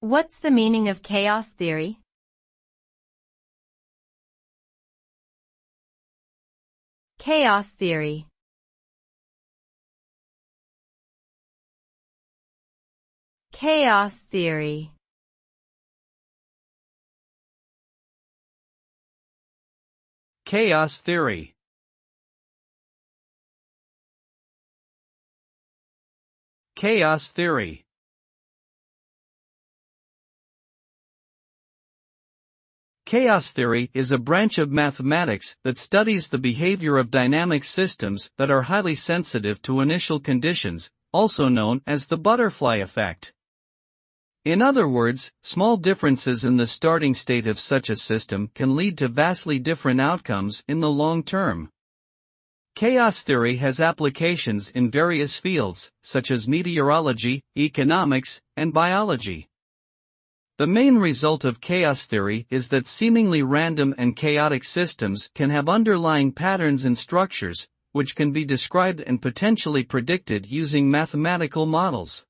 What's the meaning of chaos theory? Chaos theory. Chaos theory. Chaos theory. Chaos theory. Chaos theory is a branch of mathematics that studies the behavior of dynamic systems that are highly sensitive to initial conditions, also known as the butterfly effect. In other words, small differences in the starting state of such a system can lead to vastly different outcomes in the long term. Chaos theory has applications in various fields, such as meteorology, economics, and biology. The main result of chaos theory is that seemingly random and chaotic systems can have underlying patterns and structures, which can be described and potentially predicted using mathematical models.